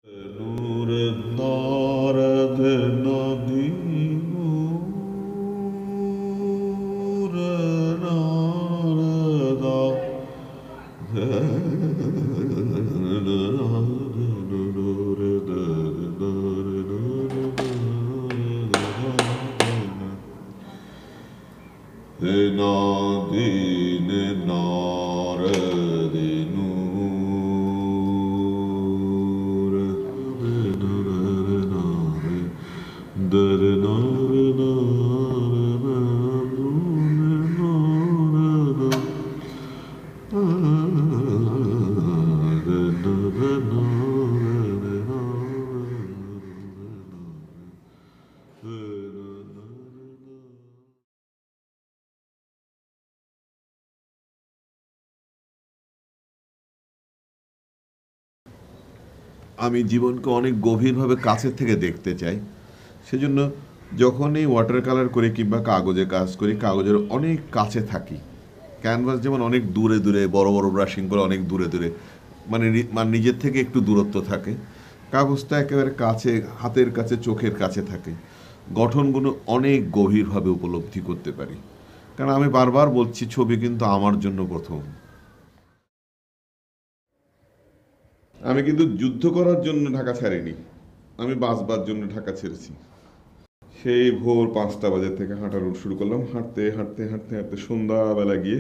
نور دارد ندیم نادین نارد আমি জীবনকে অনেক গভীরভাবে কাছের থেকে দেখতে চাই। সেজন্য যখনই ওয়াটার কালার করি কিংবা কাগজে কাজ করি, কাগজের অনেক কাছে থাকি। ক্যানভাস যেমন অনেক দূরে দূরে, বড় বড় ব্রাশিং করে অনেক দূরে দূরে, মানে নিজের থেকে একটু দূরত্ব থাকে। কাগজটা একেবারে কাছে, হাতের কাছে, চোখের কাছে থাকে। গঠনগুলো অনেক গভীরভাবে উপলব্ধি করতে পারি। কারণ আমি বারবার বলছি, ছবি কিন্তু আমার জন্য প্রথম। আমি কিন্তু যুদ্ধ করার জন্য ঢাকা ছাড়িনি, আমি বাঁচবার জন্য ঢাকা ছেড়েছি। সেই ভোর 5টা বাজে থেকে হাঁটা রুট শুরু করলাম। হাঁটতে হাঁটতে হাঁটতে হাঁটতে সন্ধ্যাবেলা গিয়ে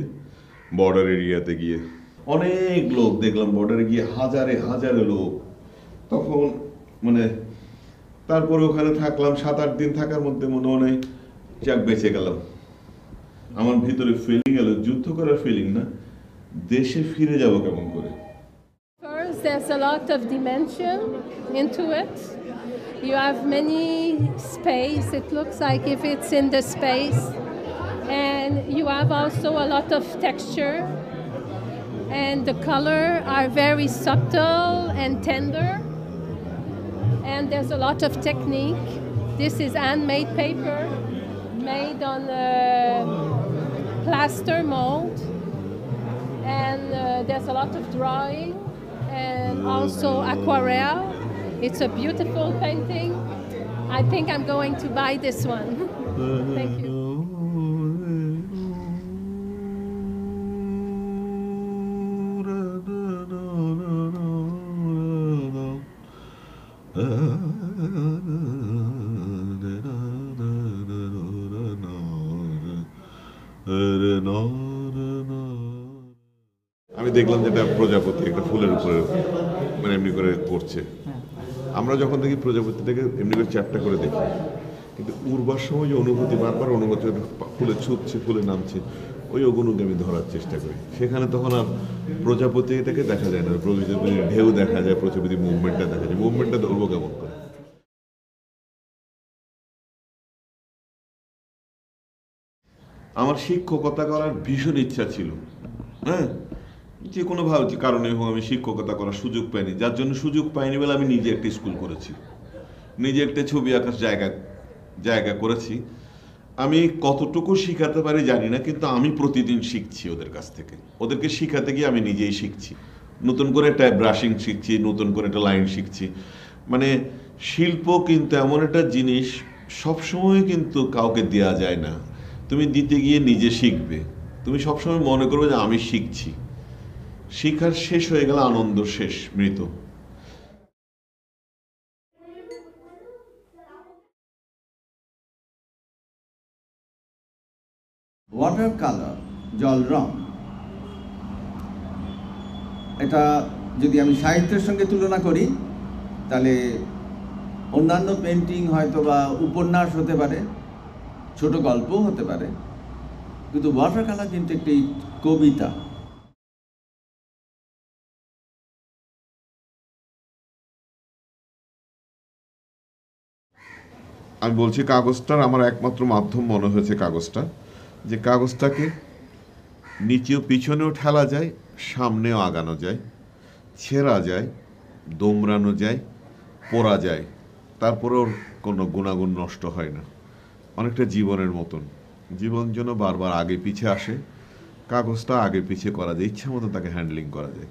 বর্ডার এরিয়াতে গিয়ে অনেক লোক দেখলাম, বর্ডারে গিয়ে হাজারে হাজারে লোক। তখন মানে তারপরে ওখানে থাকলাম 7-8 দিন, থাকার মধ্যে মনে হয় যাক বেঁচে গেলাম। আমার ভিতরে ফিলিং এলো, যুদ্ধ করার ফিলিং না, দেশে ফিরে যাব কেমন করে। First, there's a lot of dimension into it. You have many space. It looks like if it's in the space. And you have also a lot of texture. And the color are very subtle and tender. And there's a lot of technique. This is handmade paper made on plaster mold. And there's a lot of drawing and also aquarelle. It's a beautiful painting. I think I'm going to buy this one. Thank you. আমি দেখলাম যেটা প্রজাপতি একটা ফুলের উপরে মানে এমনি করে করছে। আমরা যখন দেখি প্রজাপতিটাকে এমনি করে চ্যাপটা করে দেখি, কিন্তু উড়বার সময় যে অনুভূতি, বারবার অনুভূতি, ফুলে ছুটছে, ফুলে নামছে, ওই অগুণকে আমি ধরার চেষ্টা করি। সেখানে তখন আর প্রজাপতিটাকে দেখা যায় না, প্রজাপতির ঢেউ দেখা যায়, প্রজাপতির মুভমেন্টটা দেখা যায়। মুভমেন্টটা ধরবো কেমন করে? আমার শিক্ষকতা করার ভীষণ ইচ্ছা ছিল। হ্যাঁ, যে কোনোভাবে কারণে হোক আমি শিক্ষকতা করার সুযোগ পাইনি। যার জন্য সুযোগ পাইনি বলে আমি নিজে একটা স্কুল করেছি, নিজে একটা ছবি আঁকার জায়গা করেছি। আমি কতটুকু শিখাতে পারি জানি না, কিন্তু আমি প্রতিদিন শিখছি ওদের কাছ থেকে। ওদেরকে শিখাতে গিয়ে আমি নিজেই শিখছি, নতুন করে একটা ব্রাশিং শিখছি, নতুন করে একটা লাইন শিখছি। মানে শিল্প কিন্তু এমন একটা জিনিস, সবসময় কিন্তু কাউকে দেয়া যায় না। তুমি দিতে গিয়ে নিজে শিখবে। তুমি সবসময় মনে করবে যে আমি শিখছি। শিখার শেষ হয়ে গেলে আনন্দ শেষ, মৃত। ওয়াটার কালার, জল রং, এটা যদি আমি সাহিত্যের সঙ্গে তুলনা করি তাহলে অন্যান্য পেন্টিং হয়তো বা উপন্যাস হতে পারে, ছোট গল্পও হতে পারে, কিন্তু ওয়াটার কালার কিন্তু একটি কবিতা। আমি বলছি, কাগজটার আমার একমাত্র মাধ্যম মনে হয়েছে কাগজটা, যে কাগজটাকে নিচেও পিছনেও ঠেলা যায়, সামনেও আগানো যায়, ছেঁড়া যায়, দোমড়ানো যায়, পোড়া যায়, তারপরেও কোনো গুণাগুণ নষ্ট হয় না। অনেকটা জীবনের মতন, জীবন যেন বারবার আগে পিছে আসে, কাগজটা আগে পিছে করা যায়, ইচ্ছা মতো তাকে হ্যান্ডলিং করা যায়।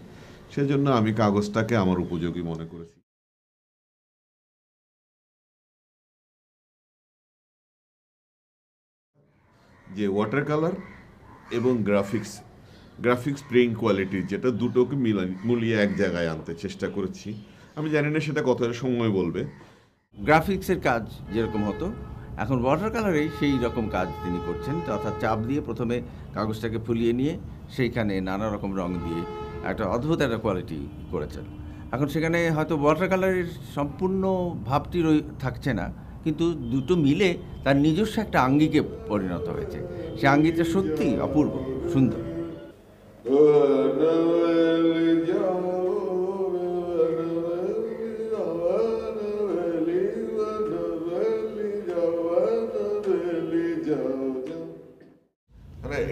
সেজন্য আমি কাগজটাকে আমার উপযোগী মনে করেছি। যে ওয়াটার কালার এবং গ্রাফিক্স প্রিন্ট কোয়ালিটির যেটা দুটোকে মিলিয়ে এক জায়গায় আনতে চেষ্টা করেছি। আমি জানি না সেটা কতটা সময় বলবে। গ্রাফিক্সের কাজ যেরকম হতো, এখন ওয়াটার কালারেই সেই রকম কাজ তিনি করছেন, অর্থাৎ চাপ দিয়ে প্রথমে কাগজটাকে ফুলিয়ে নিয়ে সেইখানে নানা রকম রং দিয়ে একটা অদ্ভুত একটা কোয়ালিটি করেছেন। এখন সেখানে হয়তো ওয়াটার কালারের সম্পূর্ণ ভাবটি থাকছে না, কিন্তু দুটো মিলে তার নিজস্ব একটা আঙ্গিকে পরিণত হয়েছে। সে আঙ্গিকটা সত্যি অপূর্ব সুন্দর।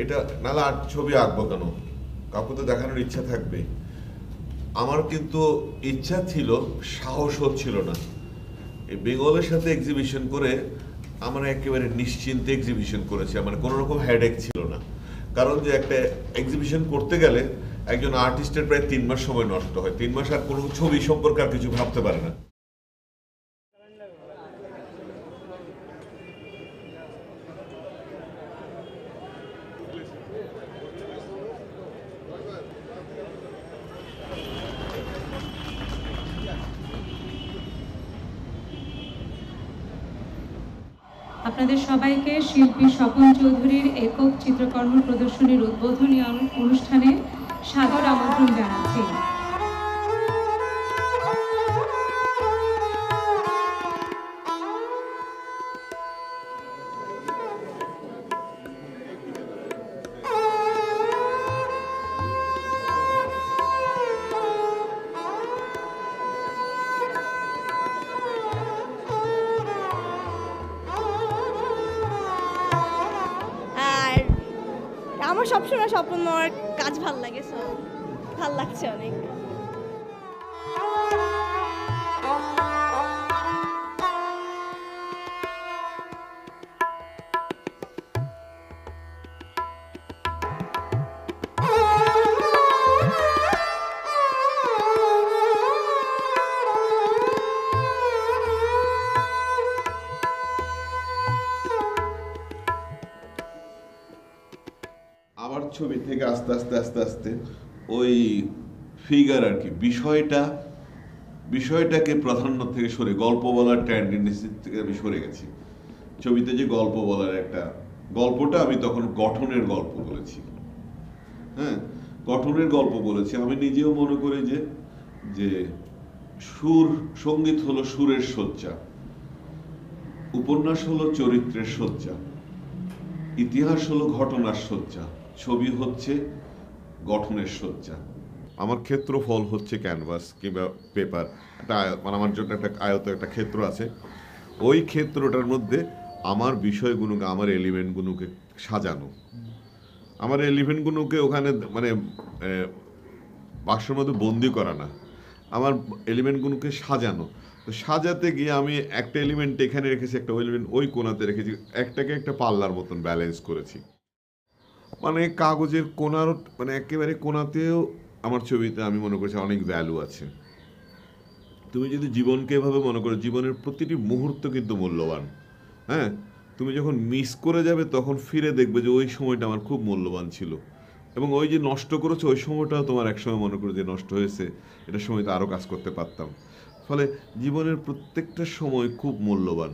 এটা নাহলে আর ছবি আঁকবো কেন, কাউকে তো দেখানোর ইচ্ছা থাকবে। আমার কিন্তু ইচ্ছা ছিল, সাহস হচ্ছিল না। এই বেঙ্গলের সাথে এক্সিবিশন করে আমরা একেবারে নিশ্চিন্তে এক্সিবিশন করেছি, আমার কোনো রকম হেডেক ছিল না। কারণ যে একটা এক্সিবিশন করতে গেলে একজন আর্টিস্টের প্রায় 3 মাস সময় নষ্ট হয়। 3 মাস আর কোনো ছবি সম্পর্কে আর কিছু ভাবতে পারে না। আপনাদের সবাইকে শিল্পী স্বপন চৌধুরীর একক চিত্রকর্ম প্রদর্শনীর উদ্বোধনী অনুষ্ঠানে সাদর আমন্ত্রণ জানাচ্ছি। আমার সবসময় স্বপ্নর কাজ ভাল লাগে, সো ভাল লাগছে অনেক। আমার ছবি থেকে আস্তে আস্তে আস্তে আস্তে ওই ফিগার আর কি বিষয়টাকে প্রাধান্য থেকে সরে গল্প বলার টেন্ডেন্সি থেকে আমি সরে গেছি। ছবিতে যে গল্প বলার একটা গল্পটা আমি তখন গঠনের গল্প বলেছি। হ্যাঁ, গঠনের গল্প বলেছি। আমি নিজেও মনে করি যে সঙ্গীত হলো সুরের সজ্জা, উপন্যাস হলো চরিত্রের সজ্জা, ইতিহাস হলো ঘটনার সজ্জা, ছবি হচ্ছে গঠনের সজ্জা। আমার ক্ষেত্রফল হচ্ছে ক্যানভাস কিংবা পেপার, একটা মানে আমার জন্য একটা আয়ত একটা ক্ষেত্র আছে। ওই ক্ষেত্রটার মধ্যে আমার বিষয়গুলোকে, আমার এলিমেন্টগুলোকে সাজানো, আমার এলিমেন্টগুলোকে ওখানে মানে বাক্সের মধ্যে বন্দি করা না, আমার এলিমেন্টগুলোকে সাজানো। তো সাজাতে গিয়ে আমি একটা এলিমেন্ট এখানে রেখেছি, একটা এলিমেন্ট ওই কোণাতে রেখেছি, একটাকে একটা পাল্লার মতন ব্যালেন্স করেছি। মানে কাগজের কোণার মানে একেবারে কোণাতেও আমার ছবিতে আমি মনে করছি অনেক ভ্যালু আছে। তুমি যদি জীবনকে এভাবে মনে করো, জীবনের প্রতিটি মুহূর্ত কিন্তু মূল্যবান। হ্যাঁ, তুমি যখন মিস করে যাবে তখন ফিরে দেখবে যে ওই সময়টা আমার খুব মূল্যবান ছিল, এবং ওই যে নষ্ট করেছো ওই সময়টাও তোমার একসময় মনে করো যে নষ্ট হয়েছে, এটার সময় তো আরও কাজ করতে পারতাম। ফলে জীবনের প্রত্যেকটা সময় খুব মূল্যবান।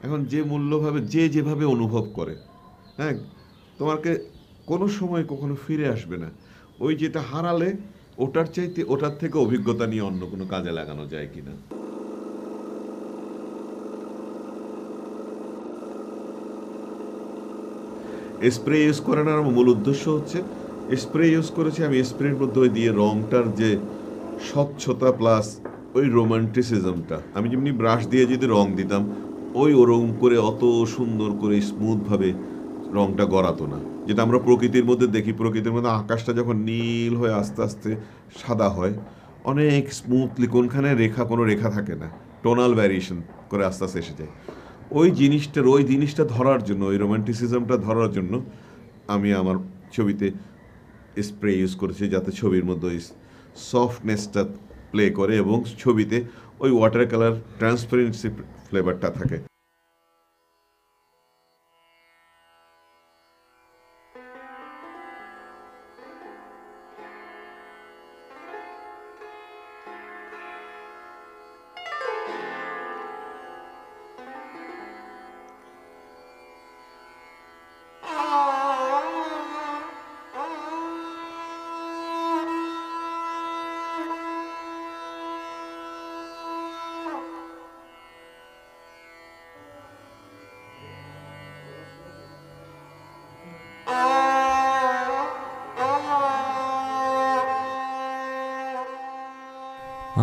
এখন যে মূল্যভাবে যে যেভাবে অনুভব করে, হ্যাঁ, তোমাকে কোনো সময় কখনো ফিরে আসবে না। ওই যেটা হারালে ওটার থেকে অভিজ্ঞতা নিয়ে অন্য কোনো কাজে লাগানো যায় কিনা। স্প্রে ইউজ করার আমার মূল উদ্দেশ্য হচ্ছে, স্প্রে ইউজ করেছি আমি, স্প্রের মধ্যে ওই দিয়ে রংটার যে স্বচ্ছতা প্লাস ওই রোমান্টিসিজমটা, আমি যেমনি ব্রাশ দিয়ে যদি রং দিতাম ওই ওরম করে অত সুন্দর করে স্মুথভাবে রংটা গড়াতো না, যেটা আমরা প্রকৃতির মধ্যে দেখি। প্রকৃতির মধ্যে আকাশটা যখন নীল হয়ে আস্তে আস্তে সাদা হয়, অনেক স্মুথলি, কোনখানে কোনো রেখা থাকে না, টোনাল ভ্যারিয়েশন করে আস্তে আস্তে এসে যায়। ওই জিনিসটা ধরার জন্য, ওই রোমান্টিসিজমটা ধরার জন্য আমি আমার ছবিতে স্প্রে ইউজ করেছি, যাতে ছবির মধ্যে ওই সফটনেসটা প্লে করে এবং ছবিতে ওই ওয়াটার কালার ট্রান্সপারেন্সি ফ্লেভারটা থাকে।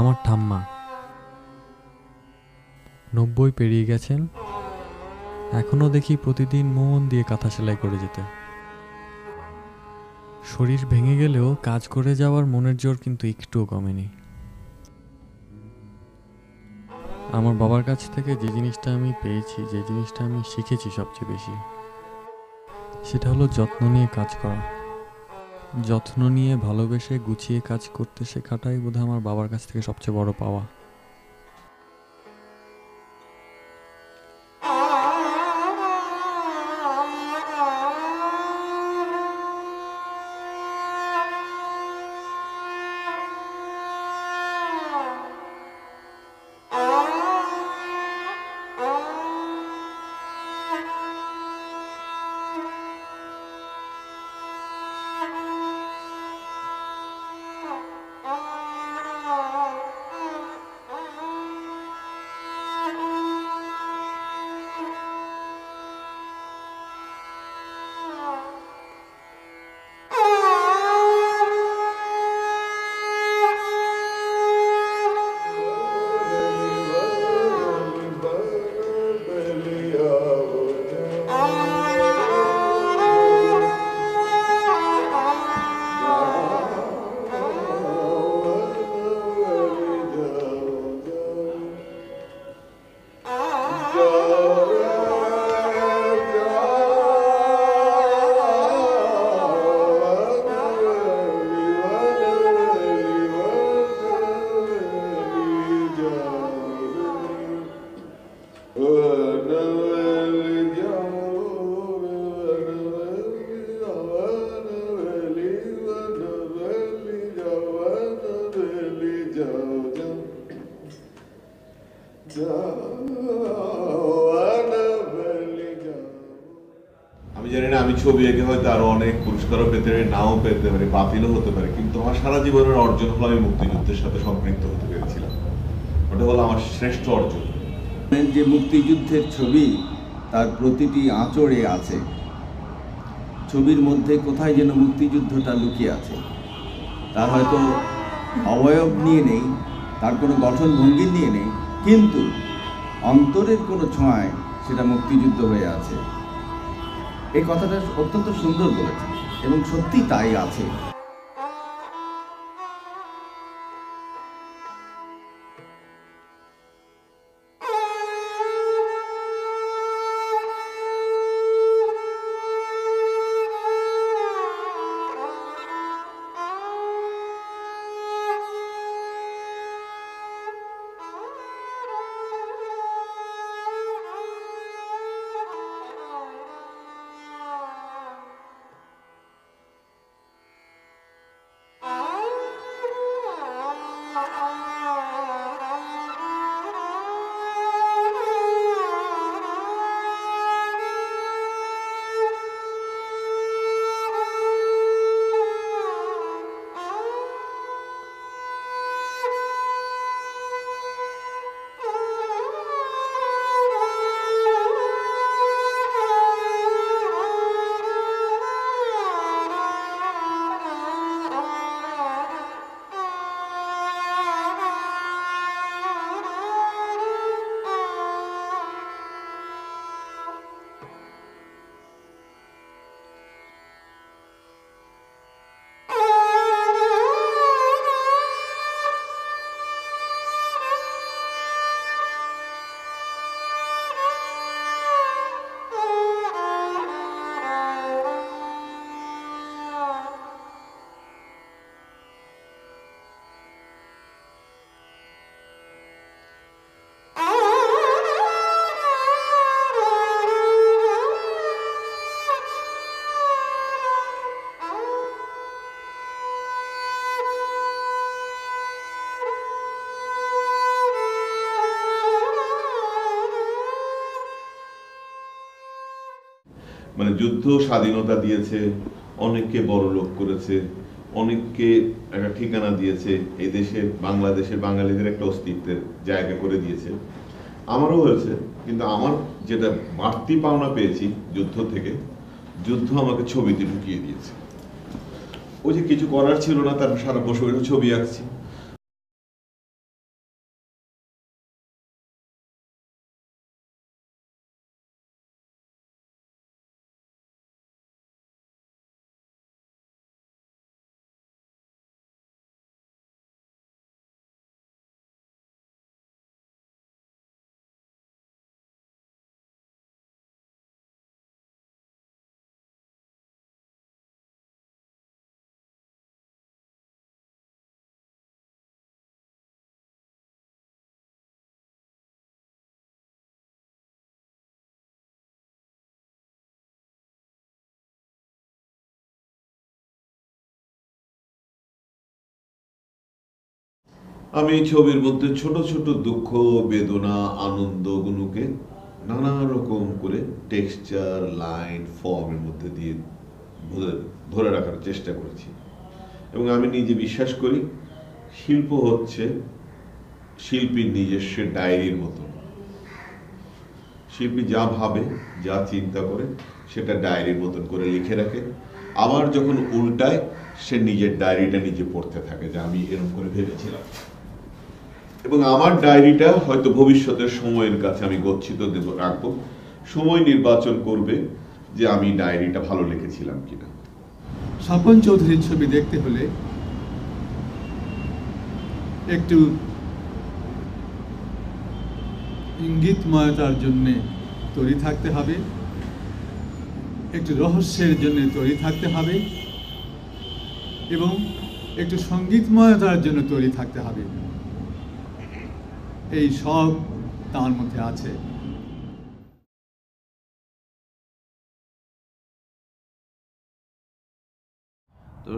আমার ঠাম্মা 90 পেরিয়ে গেছেন, এখনো দেখি প্রতিদিন মন দিয়ে কাঁথা সেলাই করে যেতে। শরীর ভেঙে গেলেও কাজ করে যাওয়ার মনের জোর কিন্তু একটুও কমেনি। আমার বাবার কাছ থেকে যে জিনিসটা আমি পেয়েছি, যে জিনিসটা আমি শিখেছি সবচেয়ে বেশি, সেটা হলো যত্ন নিয়ে কাজ করা। যত্ন নিয়ে ভালোবেসে গুছিয়ে কাজ করতে শেখাটাই বোধহয় আমার বাবার কাছ থেকে সবচেয়ে বড় পাওয়া। আমি জানি না, আমি ছবি এঁকে হয়তো আরো অনেক পুরস্কারও পেতে পারি, নাও পেতে পারি, বাতিলও হতে পারে, কিন্তু আমার সারা জীবনের অর্জন হলো আমি মুক্তিযুদ্ধের সাথে সম্পৃক্ত হতে পেরেছিলাম। ওটা হলো আমার শ্রেষ্ঠ অর্জন। যে মুক্তিযুদ্ধের ছবি তার প্রতিটি আঁচড়ে আছে, ছবির মধ্যে কোথায় যেন মুক্তিযুদ্ধটা লুকিয়ে আছে। তার হয়তো অবয়ব নিয়ে নেই, তার কোনো গঠন ভঙ্গি নিয়ে নেই, কিন্তু অন্তরের কোনো ছোঁয়ায় সেটা মুক্তিযুদ্ধ হয়ে আছে। এই কথাটা অত্যন্ত সুন্দর বলেছে এবং সত্যি তাই আছে। মানে যুদ্ধ স্বাধীনতা দিয়েছে, অনেককে বড় লোক করেছে, অনেককে একটা ঠিকানা দিয়েছে, এই দেশে বাংলাদেশের বাঙালিদের একটা অস্তিত্বের জায়গা করে দিয়েছে। আমারও হয়েছে, কিন্তু আমার যেটা বাড়তি পাওনা পেয়েছি যুদ্ধ থেকে, যুদ্ধ আমাকে ছবিতে ঢুকিয়ে দিয়েছে। ওই যে কিছু করার ছিল না, তার সারা বছর ছবি আঁকছি, আমি ছবির মধ্যে ছোট ছোট দুঃখ, বেদনা, আনন্দগুলোকে নানা রকম করে টেক্সচার, লাইন, ফর্মের মধ্যে দিয়ে ধরে রাখার চেষ্টা করেছি। এবং আমি নিজে বিশ্বাস করি শিল্প হচ্ছে শিল্পীর নিজস্ব ডায়েরির মতো। শিল্পী যা ভাবে, যা চিন্তা করে সেটা ডায়েরির মতন করে লিখে রাখে, আবার যখন উল্টায় সে নিজের ডায়েরিটা নিজে পড়তে থাকে যে আমি এরকম করে ভেবেছিলাম। এবং আমার ডায়েরিটা হয়তো ভবিষ্যতের সময়ের কাছে আমি গচ্ছিত রাখবো, সময় নির্বাচন করবে যে আমি ডায়েরিটা ভালো লিখেছিলাম কিনা। স্বপন চৌধুরীর ছবি দেখতে হলে একটু ইঙ্গিতময়তার জন্যে তৈরি থাকতে হবে, একটু রহস্যের জন্য তৈরি থাকতে হবে এবং একটু সঙ্গীতময়তার জন্য তৈরি থাকতে হবে। এই সব তার মধ্যে আছে। তো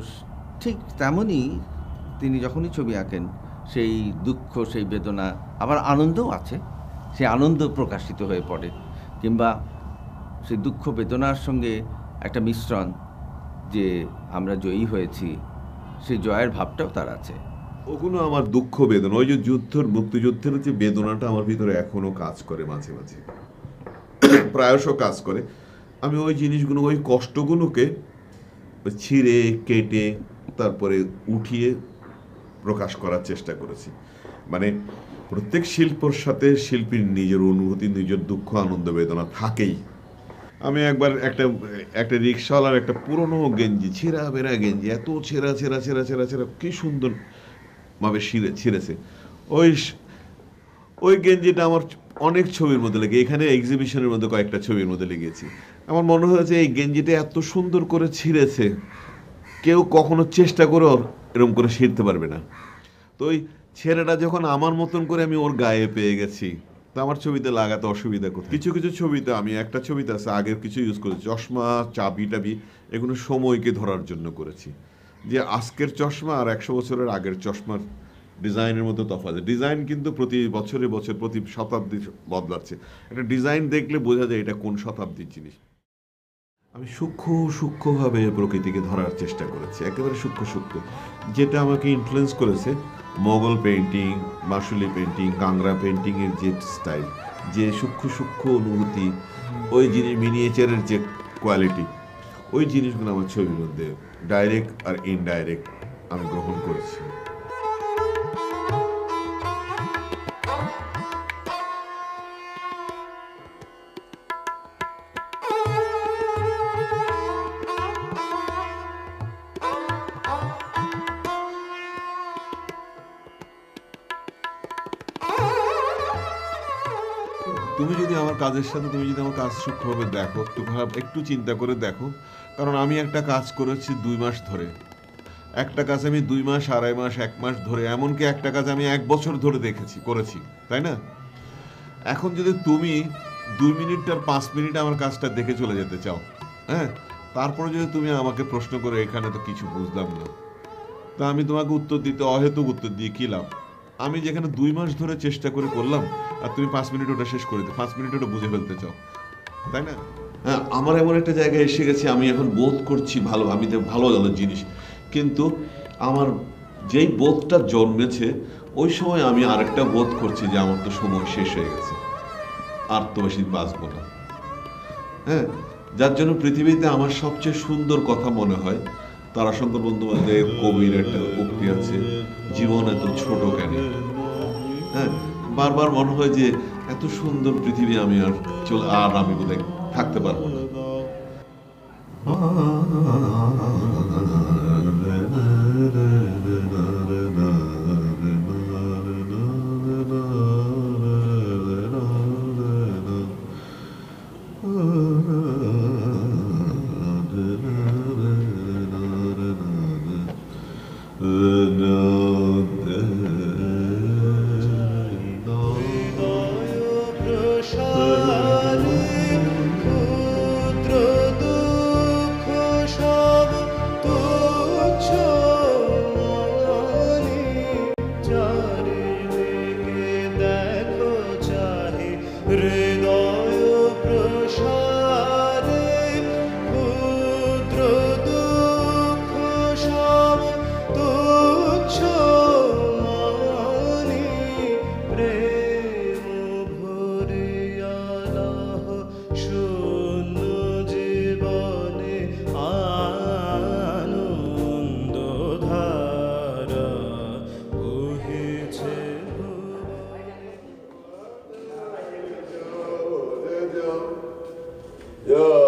ঠিক তেমনই তিনি যখনই ছবি আঁকেন সেই দুঃখ, সেই বেদনা, আবার আনন্দও আছে, সেই আনন্দ প্রকাশিত হয়ে পড়ে, কিংবা সেই দুঃখ বেদনার সঙ্গে একটা মিশ্রণ যে আমরা জয়ী হয়েছি, সেই জয়ের ভাবটাও তার আছে। ওগুলো আমার দুঃখ বেদনা, ওই যে মুক্তিযুদ্ধের যে বেদনাটা আমার ভিতরে এখনো কাজ করে, মাঝে মাঝে প্রায়শ কাজ করে। আমি ওই জিনিসগুলো, ওই কষ্টগুলোকে ছিঁড়ে কেটে তারপরে উঠিয়ে প্রকাশ করার চেষ্টা করেছি। মানে প্রত্যেক শিল্পর সাথে শিল্পীর নিজের অনুভূতি, নিজের দুঃখ, আনন্দ, বেদনা থাকেই। আমি একবার একটা রিক্সাওয়ালার একটা পুরনো গেঞ্জি, ছেঁড়া বেড়া গেঞ্জি, এত ছেঁড়া ছেঁড়া ছেঁড়া ছেঁড়া ছেঁড়া, কি সুন্দরভাবে ছিঁড়েছে। ওই গেঞ্জিটা আমার অনেক ছবির মধ্যে লেগে, এখানে এক্সিবিশনের মধ্যে কয়েকটা ছবির মধ্যে লেগেছি। আমার মনে হয়েছে এই গেঞ্জিটা এত সুন্দর করে ছিঁড়েছে, কেউ কখনো চেষ্টা করেও এরকম করে ছিঁড়তে পারবে না। তো ওই ছেঁড়াটা যখন আমার মতন করে আমি ওর গায়ে পেয়ে গেছি, তো আমার ছবিতে লাগাতে অসুবিধা করছে। কিছু কিছু ছবিতে, আমি একটা ছবিতে আছে আগের কিছু ইউজ করেছি, চশমা, চাবি টাবি, এগুলো সময়কে ধরার জন্য করেছি, যে আজকের চশমা আর 100 বছরের আগের চশমার ডিজাইনের মতো তফাৎ। ডিজাইন কিন্তু প্রতি বছরে প্রতি শতাব্দী বদলাচ্ছে। একটা ডিজাইন দেখলে বোঝা যায় এটা কোন শতাব্দীর জিনিস। আমি সূক্ষ্মভাবে প্রকৃতিকে ধরার চেষ্টা করেছি, একেবারে সূক্ষ্ম, যেটা আমাকে ইনফ্লুয়েন্স করেছে মোগল পেন্টিং, মাসুলি পেন্টিং, কাংরা পেন্টিংয়ের যে স্টাইল, যে সূক্ষ্ম অনুভূতি, ওই জিনিস মিনিয়েচারের যে কোয়ালিটি, ওই জিনিসগুলো আমার ছবির মধ্যে ডাইরেক্ট আর ইনডাইরেক্ট আমি গ্রহণ করেছি। তুমি যদি আমার কাজের সাথে, তুমি যদি আমার কাজ সূক্ষ্মভাবে দেখো, একটু চিন্তা করে দেখো, কারণ আমি একটা কাজ করেছি 2 মাস ধরে, একটা কাজ আমি 2 মাস, 2.5 মাস, 1 মাস ধরে, এমনকি একটা কাজ আমি 1 বছর ধরে করেছি, তাই না? এখন যদি তুমি 2 মিনিট আর 5 মিনিট আমার কাজটা দেখে চলে যেতে চাও, হ্যাঁ, তারপরে যদি তুমি আমাকে প্রশ্ন করে এখানে তো কিছু বুঝলাম না, তা আমি তোমাকে অহেতুক উত্তর দিয়ে কি লাভ? আমি যেখানে 2 মাস ধরে চেষ্টা করে করলাম, আর তুমি 5 মিনিট ওটা শেষ করে দিও, 5 মিনিট ওটা বুঝে ফেলতে চাও, তাই না? হ্যাঁ, আমার এমন একটা জায়গায় এসে গেছি, আমি এখন বোধ করছি আমি তো ভালো জিনিস, কিন্তু আমার যেই বোধটা জন্মেছে ওই সময় আমি আরেকটা বোধ করছি যে আমার তো সময় শেষ হয়ে গেছে, আর তো বেশি বাঁচবো না। হ্যাঁ, যার জন্য পৃথিবীতে আমার সবচেয়ে সুন্দর কথা মনে হয় তারাশঙ্কর বন্দ্যোপাধ্যায়ের কবির একটা উক্তি আছে, জীবন এত ছোট কেন। হ্যাঁ, বারবার মনে হয় যে এত সুন্দর পৃথিবী আমি আমি বোধহয় থাকতে পারবো না। ক্ষুদ্র দুঃখ সব Yo.